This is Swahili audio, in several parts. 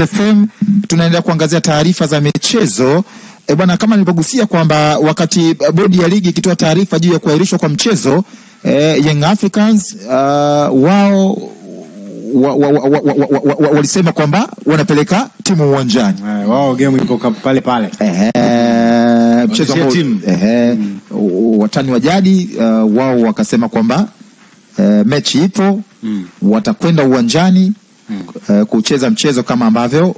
FM tunaendelea kuangazia taarifa za michezo. Bwana, kama nilipogusia kwamba wakati bodi ya ligi ikitoa taarifa juu ya kuahirishwa kwa mchezo, Young Africans wao walisema kwamba wanapeleka timu uwanjani. Wao game iko pale pale. Mchezo watani wa jadi wao wakasema kwamba mechi ipo, watakwenda uwanjani kucheza mchezo kama ambavyo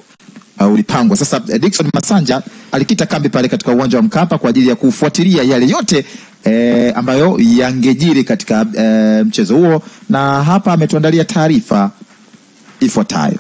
ulipangwa. Sasa Dickson Masanja alikita kambi pale katika uwanja wa Mkapa kwa ajili ya kufuatilia yale yote ambayo yangejiri katika mchezo huo, na hapa ametuandalia taarifa ifuatayo.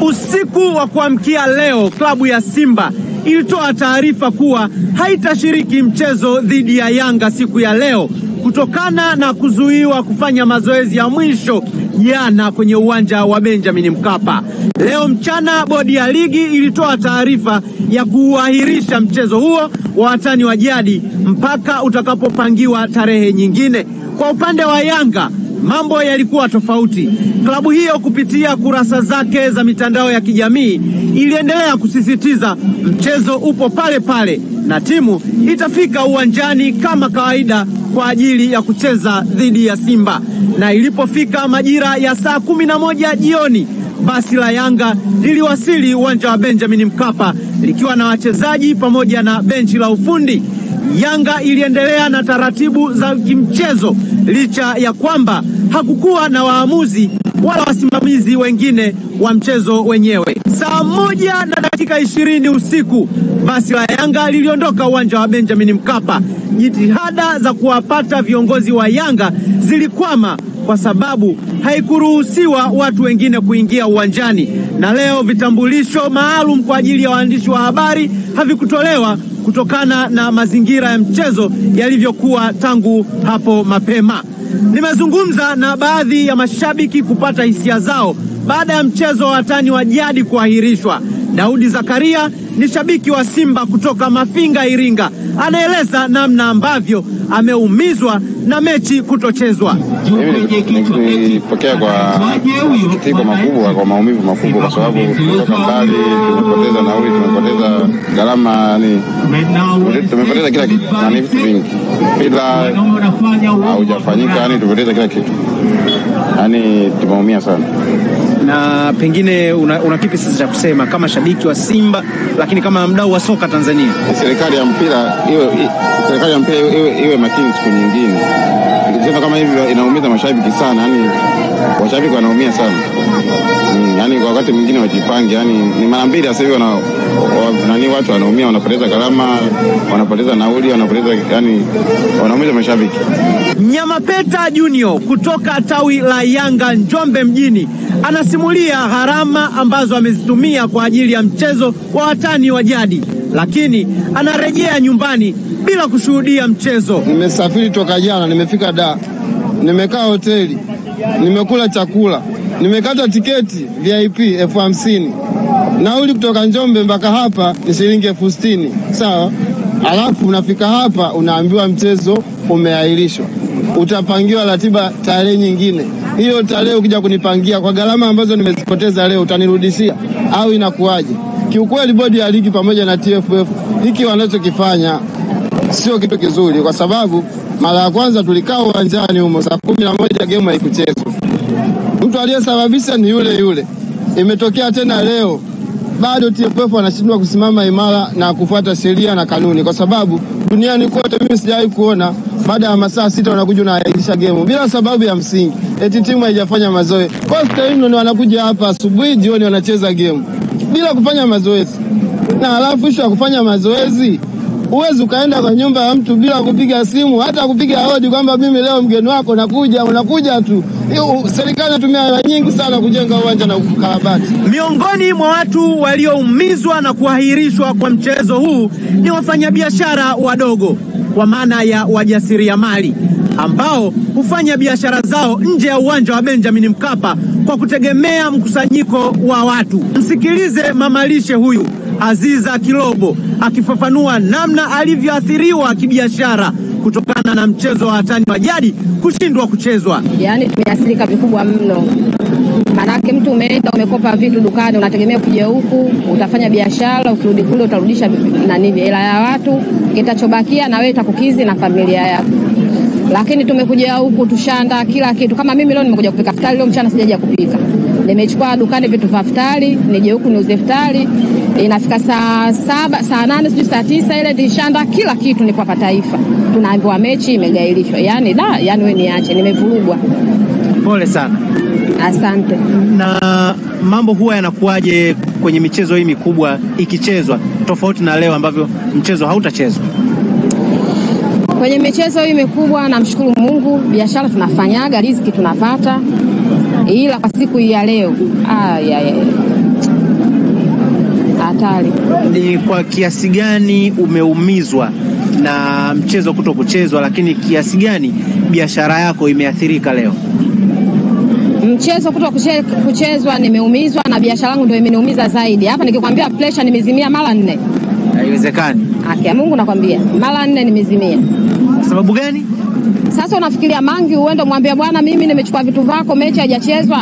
Usiku wa kuamkia leo, klabu ya Simba ilitoa taarifa kuwa haitashiriki mchezo dhidi ya Yanga siku ya leo kutokana na kuzuiwa kufanya mazoezi ya mwisho jana kwenye uwanja wa Benjamin Mkapa. Leo mchana bodi ya ligi ilitoa taarifa ya kuahirisha mchezo huo wa watani wa jadi mpaka utakapopangiwa tarehe nyingine. Kwa upande wa Yanga mambo yalikuwa tofauti. Klabu hiyo kupitia kurasa zake za mitandao ya kijamii iliendelea kusisitiza mchezo upo pale pale na timu itafika uwanjani kama kawaida kwa ajili ya kucheza dhidi ya Simba. Na ilipofika majira ya saa 11 jioni, basi la Yanga liliwasili uwanja wa Benjamin Mkapa likiwa na wachezaji pamoja na benchi la ufundi. Yanga iliendelea na taratibu za kimchezo licha ya kwamba hakukuwa na waamuzi wala wasimamizi wengine wa mchezo wenyewe. Saa 1:20 usiku, basi la Yanga liliondoka uwanja wa Benjamin Mkapa. Jitihada za kuwapata viongozi wa Yanga zilikwama kwa sababu haikuruhusiwa watu wengine kuingia uwanjani, na leo vitambulisho maalum kwa ajili ya waandishi wa habari havikutolewa kutokana na mazingira ya mchezo yalivyokuwa tangu hapo mapema. Nimezungumza na baadhi ya mashabiki kupata hisia zao baada ya mchezo wa watani wa jadi kuahirishwa. Daudi Zakaria ni shabiki wa Simba kutoka Mafinga, Iringa. Anaeleza namna ambavyo ameumizwa na mechi kutochezwa. Nilipokea kwa sikitiko makubwa, kwa maumivu makubwa, kwa sababu kutoka mbali, tumepoteza nauli, tumepoteza gharama, tumepoteza kila kitu, na ni vitu vingi bila haujafanyika, tumepoteza kila kitu, tumeumia sana. Na pengine una kipi sasa cha kusema kama shabiki wa Simba lakini kama mdau wa soka Tanzania? Serikali ya mpira iwe makini siku nyingine. Nikisema kama hivi inaumiza mashabiki sana, washabiki wanaumia sana. Kwa wakati mwingine wajipange, ni mara mbili sasa hivi watu wanaumia, wanapoteza gharama, wanapoteza nauli, wanaumiza mashabiki. Nyamapeta Junior kutoka tawi la Yanga Njombe mjini anasimulia gharama ambazo amezitumia kwa ajili ya mchezo wa watani wa jadi, lakini anarejea nyumbani bila kushuhudia mchezo. Nimesafiri toka jana, nimefika Dar, nimekaa hoteli, nimekula chakula, nimekata tiketi VIP 50,000. Nauli kutoka Njombe mpaka hapa ni shilingi 60,000. Sawa? Alafu unafika hapa unaambiwa mchezo umeahirishwa. Utapangiwa ratiba tarehe nyingine. Hiyo tarehe ukija kunipangia kwa gharama ambazo nimezipoteza leo utanirudishia au inakuaje? Kiukweli bodi ya ligi pamoja na TFF hiki wanachokifanya sio kitu kizuri, kwa sababu mara ya kwanza tulikaa uwanjani humo saa 11 game haikuchezwa. Mtu aliyesababisha ni yule. Imetokea tena leo bado TFF wanashindwa kusimama imara na kufuata sheria na kanuni, kwa sababu duniani kote mimi sijawahi kuona baada ya masaa 6 wanakuja unaahirisha game bila sababu ya msingi. Eti timu haijafanya mazoezi. First time ndio wanakuja hapa asubuhi, jioni wanacheza game bila kufanya mazoezi. Na alafu isha kufanya mazoezi, uwezi ukaenda kwa nyumba ya mtu bila kupiga simu, hata kupiga hodi kwamba mimi leo mgeni wako unakuja tu. Serikali inatumia hela nyingi sana kujenga uwanja na kukarabati. Miongoni mwa watu walioumizwa na kuahirishwa kwa mchezo huu ni wafanyabiashara wadogo, kwa maana ya wajasiriamali ambao hufanya biashara zao nje ya uwanja wa Benjamin Mkapa kwa kutegemea mkusanyiko wa watu. Msikilize mamalishe huyu Aziza Kilobo akifafanua namna alivyoathiriwa kibiashara kutokana na mchezo wa watani wa jadi kushindwa kuchezwa. Tumeathirika vikubwa mno. Manake mtu umeenda umekopa vitu dukani, unategemea kuja huku utafanya biashara, ukirudi kule utarudisha hela ya watu, kitachobakia na wewe itakukizi na familia yako. Lakini tumekuja huku tushaandaa kila kitu. Kama mimi leo nimekuja kupika futari, leo mchana sijaja kupika. Nimechukua dukani vitu vya futari, nije huku niuze futari. Inafika saa 7, saa 8, sijui saa 9 ile nishaandaa kila kitu. Nipo hapa Taifa. Tunaambiwa mechi imegailishwa. Yani wewe niache, nimevurugwa. Pole sana. Asante. Na mambo huwa yanakuaje kwenye michezo hii mikubwa ikichezwa tofauti na leo ambavyo mchezo hautachezwa? Kwenye michezo hii mikubwa namshukuru Mungu, biashara tunafanyaga, riziki tunapata. Ila kwa siku hii ya leo, hatari. Ni kwa kiasi gani umeumizwa na mchezo kutokuchezwa, lakini kiasi gani biashara yako imeathirika leo? Mchezo kuchezwa nimeumizwa na biashara yangu ndio imeniumiza zaidi. Hapa nikikwambia pressure nimezimia mara 4. Haiwezekani. Haki Mungu nakwambia, mara 4 nimezimia. Sababu gani? Sasa unafikiria Mangi uende mwambie bwana mimi nimechukua vitu vako, mechi haijachezwa,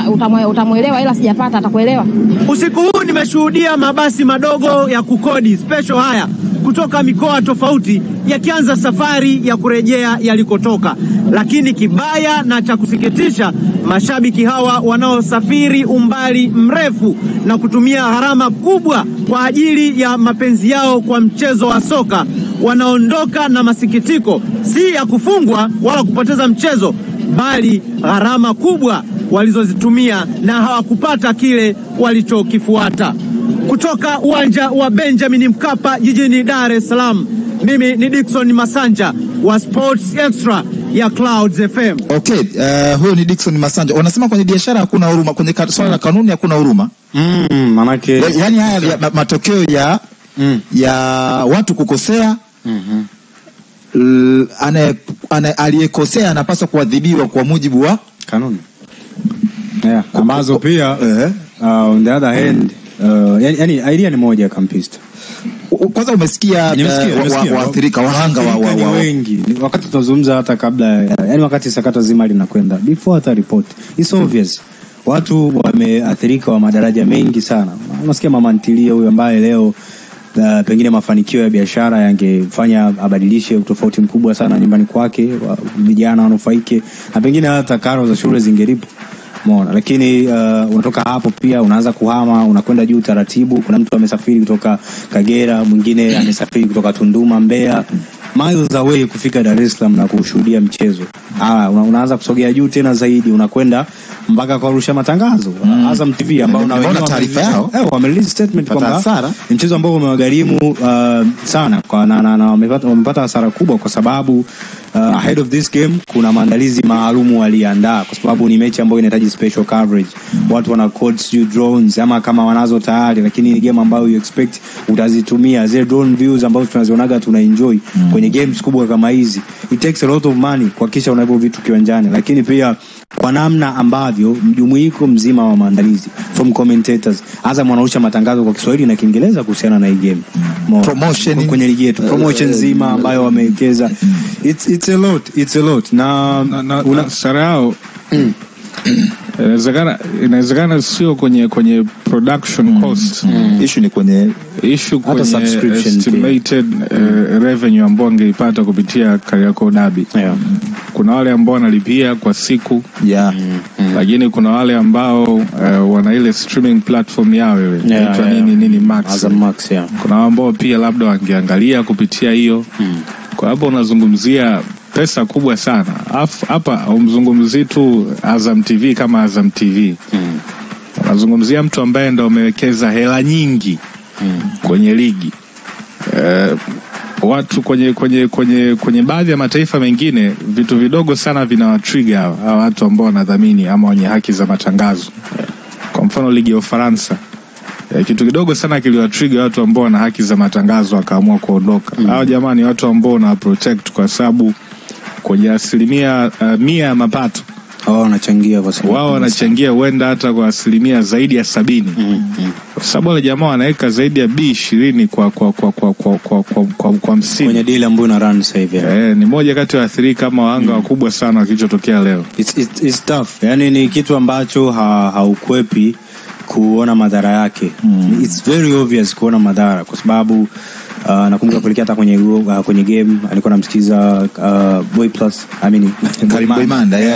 utamuelewa, ila sijapata atakuelewa. Usiku huu nimeshuhudia mabasi madogo ya kukodi special haya kutoka mikoa tofauti yakianza safari ya kurejea yalikotoka. Lakini kibaya na cha kusikitisha, mashabiki hawa wanaosafiri umbali mrefu na kutumia gharama kubwa kwa ajili ya mapenzi yao kwa mchezo wa soka wanaondoka na masikitiko, si ya kufungwa wala kupoteza mchezo, bali gharama kubwa walizozitumia na hawakupata kile walichokifuata. Kutoka uwanja wa Benjamin Mkapa jijini Dar es Salaam, mimi ni Dickson Masanja wa Sports Extra ya Clouds FM. Okay, huyo ni Dickson Masanja. Wanasema kwenye biashara hakuna huruma, kwenye swala la kanuni hakuna huruma. Manake yani haya matokeo ya watu kukosea, aliyekosea anapaswa kuadhibiwa kwa mujibu wa kanuni. Ambazo pia on the other hand yani idea ni moja kampista. Kwanza umesikia waathirika wahanga wa wengi wakati tunazungumza, hata kabla yani wakati sakata zima linakwenda before hata report, it's obvious watu wameathirika wa madaraja mengi sana. Unasikia mama ntilia huyo ambaye leo pengine mafanikio ya biashara yangefanya abadilishe utofauti mkubwa sana nyumbani kwake, vijana wanufaike na pengine hata karo za shule zingelipo. Umeona, lakini unatoka hapo pia unaanza kuhama, unakwenda juu taratibu. Kuna mtu amesafiri kutoka Kagera, mwingine amesafiri kutoka Tunduma, Mbeya, miles away kufika Dar es Salaam na kushuhudia mchezo. Unaanza kusogea juu tena zaidi, unakwenda mpaka kwa rusha matangazo. Azam TV ambao unaona taarifa yao wamerelease statement kwamba mchezo ambao umewagharimu sana kwa na wamepata hasara kubwa kwa sababu ahead of this game kuna maandalizi maalum waliandaa, kwa sababu ni mechi ambayo inahitaji special coverage. Watu wana codes, drones ama kama wanazo tayari, lakini ni game ambayo you expect utazitumia zile drone views ambazo tunazionaga tuna enjoy kwenye games kubwa kama hizi. It takes a lot of money kuhakikisha unavyo vitu kiwanjani, lakini pia kwa namna ambavyo mjumuiko mzima wa maandalizi from commentators, Azam wanarusha matangazo kwa Kiswahili na Kiingereza kuhusiana na hii game, promotion kwenye ligi yetu, promotion nzima ambayo wamewekeza. It's a lot na sarao inawezekana sio kwenye production cost. Issue ni kwenye subscription estimated revenue ambao wangeipata kupitia Kariakoo Derby. Kuna wale ambao wanalipia kwa siku, lakini kuna wale ambao wana ile streaming platform yao inaitwa nini Max. Kuna ambao pia labda wangeangalia kupitia hiyo. Kwa hapo unazungumzia pesa kubwa sana. Hapa umzungumzi tu Azam TV kama Azam TV. Unazungumzia mtu ambaye ndo amewekeza hela nyingi kwenye ligi. Watu kwenye baadhi ya mataifa mengine vitu vidogo sana vinawatrigger hawa watu ambao wanadhamini ama wenye haki za matangazo. Kwa mfano ligi ya Ufaransa, kitu kidogo sana kiliwatrigger watu ambao wana haki za matangazo akaamua kuondoka. Hao jamani ni watu ambao na protect, kwa sababu kwenye 100% ya mapato wanachangia kwa sababu wao wanachangia huenda hata kwa asilimia zaidi ya 70. Kwa sababu wale jamaa wanaweka zaidi ya B20 kwa msimu kwenye deal ambayo ina run sasa hivi. Ni moja kati ya athirika kama wanga wakubwa sana kilichotokea leo. It's tough. Yani ni kitu ambacho haukwepi kuona madhara yake. It's very obvious kuona madhara kwa sababu nakumbuka kuelekea hata kwenye game alikuwa anamsikiza Boy Plus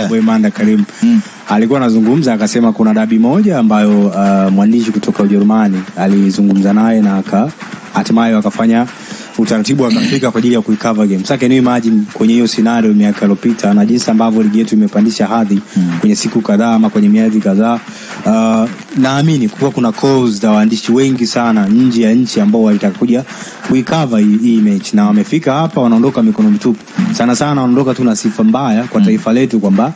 Boymanda Karim alikuwa anazungumza akasema kuna dabi moja ambayo mwandishi kutoka Ujerumani alizungumza naye na hatimaye wakafanya utaratibu akafika kwa ajili ya kuicover game. Sasa can you imagine kwenye hiyo scenario miaka iliyopita na jinsi ambavyo ligi yetu imepandisha hadhi kwenye siku kadhaa ama kwenye miezi kadhaa, naamini kwa kuna calls za waandishi wengi sana nje ya nchi ambao walitaka kuja kuicover hii match na wamefika hapa wanaondoka mikono mitupu. Sana wanaondoka tu na sifa mbaya kwa taifa letu kwamba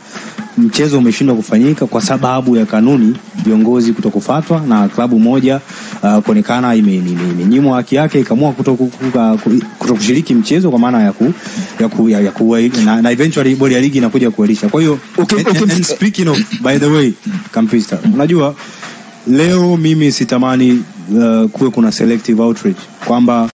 mchezo umeshindwa kufanyika kwa sababu ya kanuni viongozi kutokufuatwa na klabu moja kuonekana imenyimwa haki yake ikaamua kutokushiriki mchezo kwa maana na eventually bodi ya ligi inakuja kuelisha. Kwa hiyo and speaking of by the way Kampista, unajua leo mimi sitamani kuwe kuna selective outrage kwamba